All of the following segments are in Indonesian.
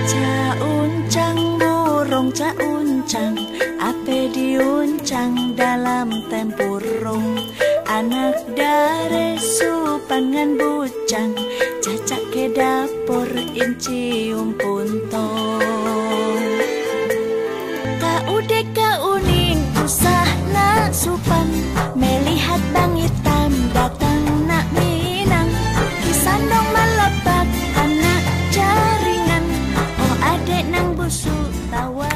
Cauncang burung cauncang, ape diuncang dalam tempurung. Anak dare supan ngan bucang, cacak ke dapur incium puntong. Kaude kauning usah nak supan, melihat bang hitam datang nak minang. Kisandong melepak anak jaringan, oh adek nang busuk tawa.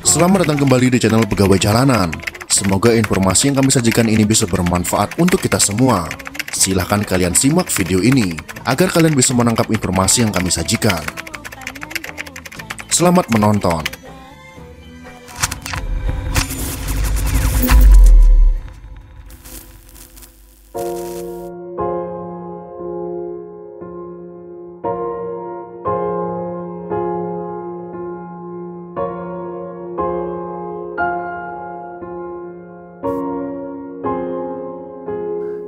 Selamat datang kembali di channel Pegawai Jalanan. Semoga informasi yang kami sajikan ini bisa bermanfaat untuk kita semua. Silahkan kalian simak video ini agar kalian bisa menangkap informasi yang kami sajikan. Selamat menonton.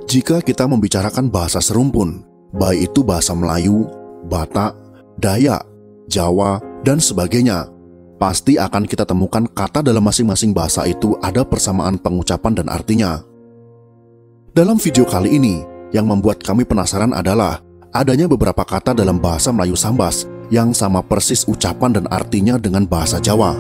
Jika kita membicarakan bahasa serumpun, baik itu bahasa Melayu, Batak, Dayak, Jawa, dan sebagainya, pasti akan kita temukan kata dalam masing-masing bahasa itu ada persamaan pengucapan dan artinya. Dalam video kali ini, yang membuat kami penasaran adalah adanya beberapa kata dalam bahasa Melayu Sambas yang sama persis ucapan dan artinya dengan bahasa Jawa.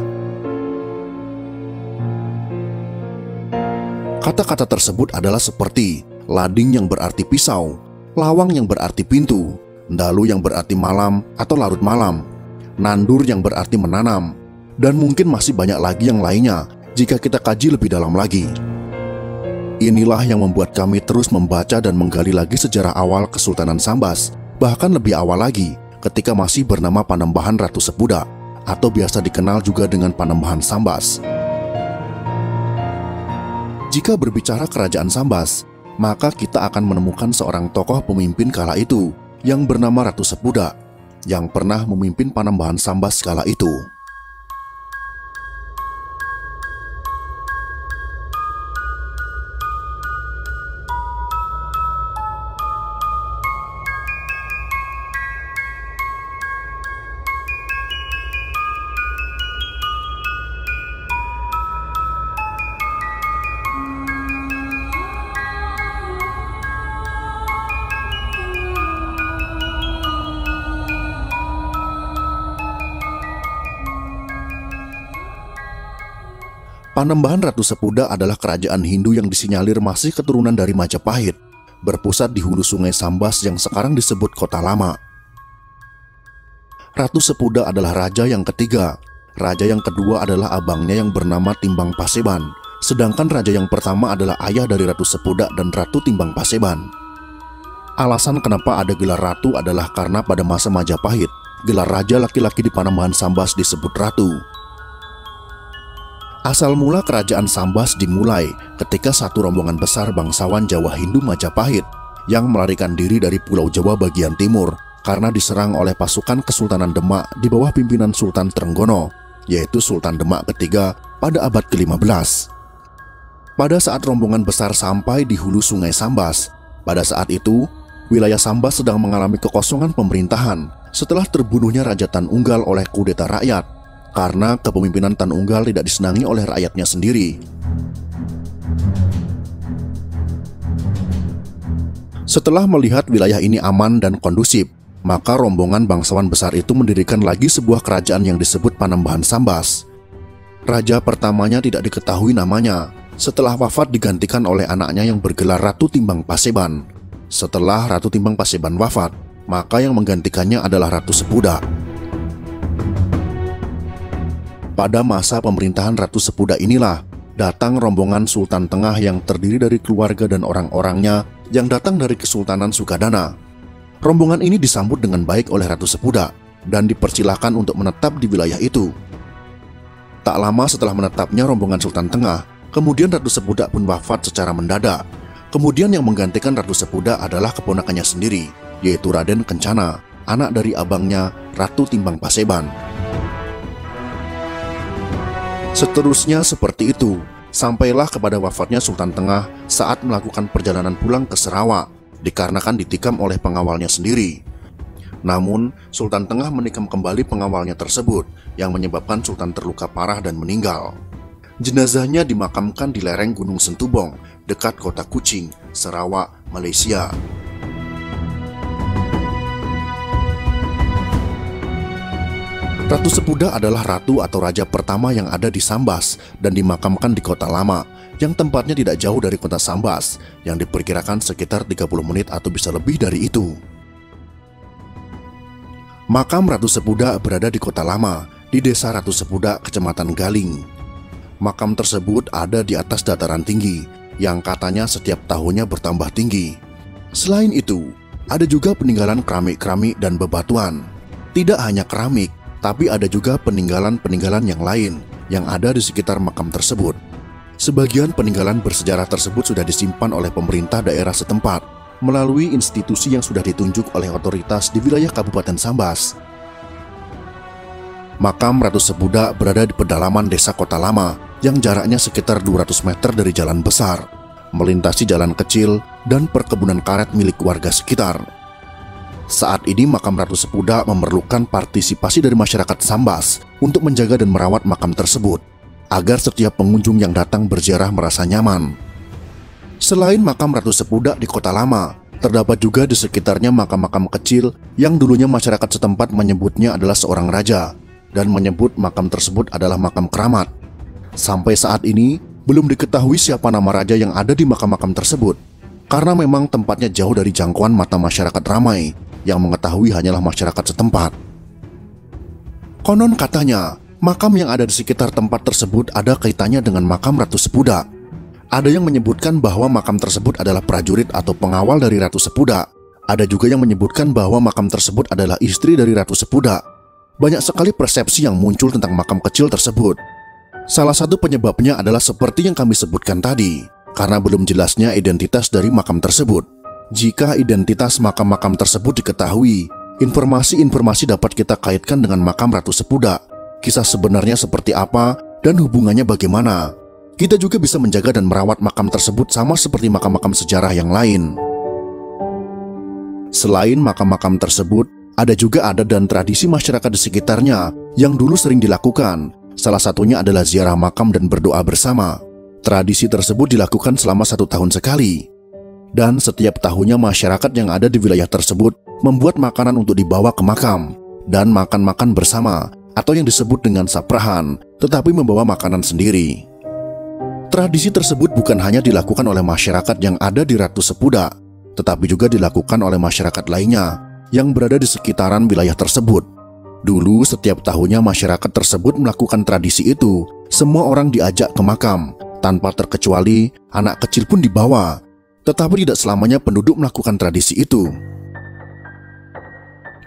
Kata-kata tersebut adalah seperti lading yang berarti pisau, lawang yang berarti pintu, dalu yang berarti malam atau larut malam, nandur yang berarti menanam, dan mungkin masih banyak lagi yang lainnya jika kita kaji lebih dalam lagi. Inilah yang membuat kami terus membaca dan menggali lagi sejarah awal Kesultanan Sambas, bahkan lebih awal lagi ketika masih bernama Panembahan Ratu Sepudak, atau biasa dikenal juga dengan Panembahan Sambas. Jika berbicara Kerajaan Sambas, maka kita akan menemukan seorang tokoh pemimpin kala itu yang bernama Ratu Sepudak yang pernah memimpin Panembahan Sambas kala itu. Panembahan Ratu Sepudak adalah kerajaan Hindu yang disinyalir masih keturunan dari Majapahit, berpusat di hulu sungai Sambas yang sekarang disebut Kota Lama. Ratu Sepudak adalah raja yang ketiga. Raja yang kedua adalah abangnya yang bernama Timbang Paseban, sedangkan raja yang pertama adalah ayah dari Ratu Sepudak dan Ratu Timbang Paseban. Alasan kenapa ada gelar ratu adalah karena pada masa Majapahit, gelar raja laki-laki di Panembahan Sambas disebut ratu. Asal mula kerajaan Sambas dimulai ketika satu rombongan besar bangsawan Jawa Hindu Majapahit yang melarikan diri dari Pulau Jawa bagian timur karena diserang oleh pasukan Kesultanan Demak di bawah pimpinan Sultan Trenggono, yaitu Sultan Demak ketiga pada abad ke-15. Pada saat rombongan besar sampai di hulu sungai Sambas, pada saat itu wilayah Sambas sedang mengalami kekosongan pemerintahan setelah terbunuhnya Raja Tan Unggal oleh kudeta rakyat, karena kepemimpinan Tan Unggal tidak disenangi oleh rakyatnya sendiri. Setelah melihat wilayah ini aman dan kondusif, maka rombongan bangsawan besar itu mendirikan lagi sebuah kerajaan yang disebut Panembahan Sambas. Raja pertamanya tidak diketahui namanya, setelah wafat digantikan oleh anaknya yang bergelar Ratu Timbang Paseban. Setelah Ratu Timbang Paseban wafat, maka yang menggantikannya adalah Ratu Sepudak. Pada masa pemerintahan Ratu Sepudak inilah datang rombongan Sultan Tengah yang terdiri dari keluarga dan orang-orangnya yang datang dari Kesultanan Sukadana. Rombongan ini disambut dengan baik oleh Ratu Sepudak dan dipersilahkan untuk menetap di wilayah itu. Tak lama setelah menetapnya rombongan Sultan Tengah, kemudian Ratu Sepudak pun wafat secara mendadak. Kemudian yang menggantikan Ratu Sepudak adalah keponakannya sendiri, yaitu Raden Kencana, anak dari abangnya Ratu Timbang Paseban. Seterusnya seperti itu, sampailah kepada wafatnya Sultan Tengah saat melakukan perjalanan pulang ke Sarawak, dikarenakan ditikam oleh pengawalnya sendiri. Namun, Sultan tengah menikam kembali pengawalnya tersebut yang menyebabkan Sultan terluka parah dan meninggal. Jenazahnya dimakamkan di lereng Gunung Sentubong, dekat kota Kuching, Sarawak, Malaysia. Ratu Sepuda adalah ratu atau raja pertama yang ada di Sambas dan dimakamkan di Kota Lama, yang tempatnya tidak jauh dari kota Sambas, yang diperkirakan sekitar 30 menit atau bisa lebih dari itu. Makam Ratu Sepuda berada di Kota Lama, di Desa Ratu Sepuda, Kecamatan Galing. Makam tersebut ada di atas dataran tinggi, yang katanya setiap tahunnya bertambah tinggi. Selain itu, ada juga peninggalan keramik-keramik dan bebatuan. Tidak hanya keramik, tapi ada juga peninggalan-peninggalan yang lain yang ada di sekitar makam tersebut. Sebagian peninggalan bersejarah tersebut sudah disimpan oleh pemerintah daerah setempat melalui institusi yang sudah ditunjuk oleh otoritas di wilayah Kabupaten Sambas. Makam Ratu Sepuda berada di pedalaman desa Kota Lama yang jaraknya sekitar 200 meter dari jalan besar, melintasi jalan kecil dan perkebunan karet milik warga sekitar. Saat ini makam Ratu Sepuda memerlukan partisipasi dari masyarakat Sambas untuk menjaga dan merawat makam tersebut, agar setiap pengunjung yang datang berziarah merasa nyaman. Selain makam Ratu Sepuda di Kota Lama, terdapat juga di sekitarnya makam-makam kecil yang dulunya masyarakat setempat menyebutnya adalah seorang raja, dan menyebut makam tersebut adalah makam keramat. Sampai saat ini, belum diketahui siapa nama raja yang ada di makam-makam tersebut, karena memang tempatnya jauh dari jangkauan mata masyarakat ramai, yang mengetahui hanyalah masyarakat setempat. Konon katanya, makam yang ada di sekitar tempat tersebut ada kaitannya dengan makam Ratu Sepuda. Ada yang menyebutkan bahwa makam tersebut adalah prajurit atau pengawal dari Ratu Sepuda. Ada juga yang menyebutkan bahwa makam tersebut adalah istri dari Ratu Sepuda. Banyak sekali persepsi yang muncul tentang makam kecil tersebut. Salah satu penyebabnya adalah seperti yang kami sebutkan tadi, karena belum jelasnya identitas dari makam tersebut. Jika identitas makam-makam tersebut diketahui, informasi-informasi dapat kita kaitkan dengan makam Ratu Sepuda. Kisah sebenarnya seperti apa dan hubungannya bagaimana. Kita juga bisa menjaga dan merawat makam tersebut sama seperti makam-makam sejarah yang lain. Selain makam-makam tersebut, ada juga adat dan tradisi masyarakat di sekitarnya yang dulu sering dilakukan. Salah satunya adalah ziarah makam dan berdoa bersama. Tradisi tersebut dilakukan selama 1 tahun sekali. Dan setiap tahunnya masyarakat yang ada di wilayah tersebut membuat makanan untuk dibawa ke makam dan makan-makan bersama, atau yang disebut dengan saprahan, tetapi membawa makanan sendiri. Tradisi tersebut bukan hanya dilakukan oleh masyarakat yang ada di Ratu Sepuda, tetapi juga dilakukan oleh masyarakat lainnya yang berada di sekitaran wilayah tersebut. Dulu setiap tahunnya masyarakat tersebut melakukan tradisi itu. Semua orang diajak ke makam, tanpa terkecuali anak kecil pun dibawa. Tetapi tidak selamanya penduduk melakukan tradisi itu.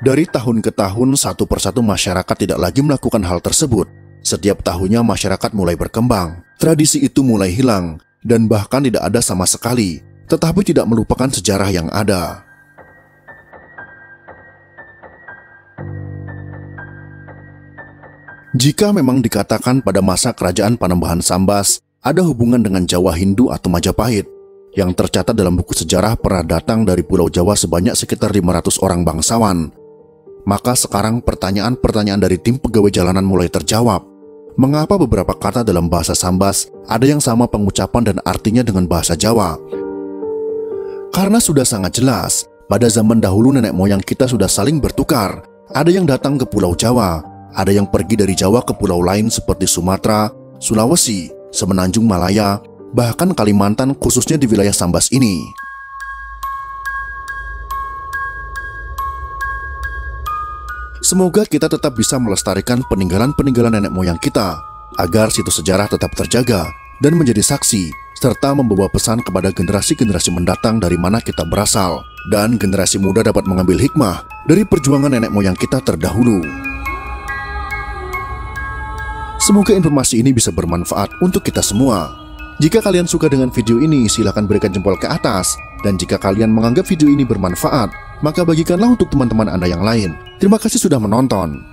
Dari tahun ke tahun, satu persatu masyarakat tidak lagi melakukan hal tersebut. Setiap tahunnya masyarakat mulai berkembang. Tradisi itu mulai hilang, dan bahkan tidak ada sama sekali, tetapi tidak melupakan sejarah yang ada. Jika memang dikatakan pada masa kerajaan Panembahan Sambas ada hubungan dengan Jawa Hindu atau Majapahit, yang tercatat dalam buku sejarah pernah datang dari Pulau Jawa sebanyak sekitar 500 orang bangsawan. Maka sekarang pertanyaan-pertanyaan dari tim pegawai jalanan mulai terjawab. Mengapa beberapa kata dalam bahasa Sambas ada yang sama pengucapan dan artinya dengan bahasa Jawa? Karena sudah sangat jelas, pada zaman dahulu nenek moyang kita sudah saling bertukar. Ada yang datang ke Pulau Jawa, ada yang pergi dari Jawa ke pulau lain seperti Sumatera, Sulawesi, Semenanjung Malaya, bahkan Kalimantan, khususnya di wilayah Sambas ini. Semoga kita tetap bisa melestarikan peninggalan-peninggalan nenek moyang kita, agar situs sejarah tetap terjaga dan menjadi saksi, serta membawa pesan kepada generasi-generasi mendatang dari mana kita berasal, dan generasi muda dapat mengambil hikmah dari perjuangan nenek moyang kita terdahulu. Semoga informasi ini bisa bermanfaat untuk kita semua. Jika kalian suka dengan video ini, silahkan berikan jempol ke atas. Dan jika kalian menganggap video ini bermanfaat, maka bagikanlah untuk teman-teman Anda yang lain. Terima kasih sudah menonton.